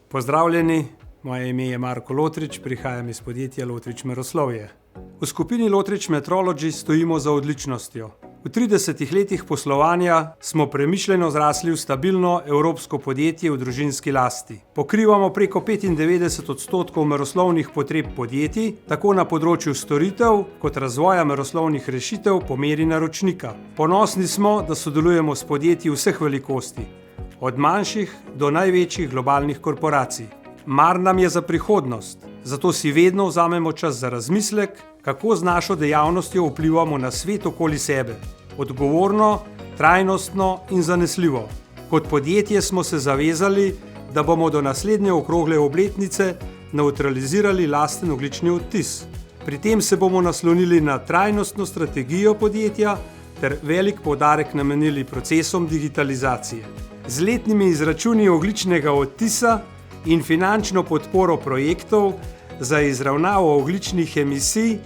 Pozdravljeni, moje ime je Marko Lotrič, prihajam iz podjetja Lotrič Meroslovje. V skupini Lotrič Metrology stojimo za odličnostjo. V 30 letih poslovanja smo premišljeno zrasli v stabilno evropsko podjetje v družinski lasti. Pokrivamo preko 95% meroslovnih potreb podjetij, tako na področju storitev kot razvoja meroslovnih rešitev po meri naročnika. Ponosni smo, da sodelujemo s podjetji vseh velikosti, od manjših do največjih globalnih korporacij. Mar nam je za prihodnost, zato si vedno vzamemo čas za razmislek, kako z našo dejavnostjo vplivamo na svet okoli sebe. Odgovorno, trajnostno in zanesljivo. Kot podjetje smo se zavezali, da bomo do naslednje okrogle obletnice nevtralizirali lasten ogljični odtis. Pri tem se bomo naslonili na trajnostno strategijo podjetja ter velik poudarek namenili procesom digitalizacije. Z letnimi izračuni ogljičnega odtisa in finančno podporo projektov za izravnavo ogljičnih emisij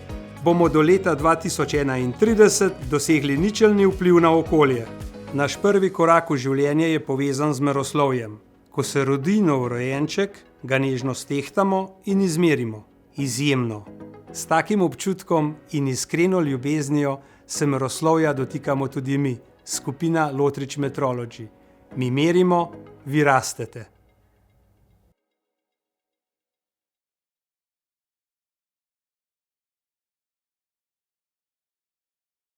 bomo do leta 2031 dosegli ničelni vpliv na okolje. Naš prvi korak v življenje je povezan z meroslovjem. Ko se rodi novorojenček, ga nežno stehtamo in izmerimo. Izjemno. S takim občutkom in iskreno ljubeznijo se meroslovja dotikamo tudi mi, skupina Lotrič Metrology. Mi merimo, vi rastete.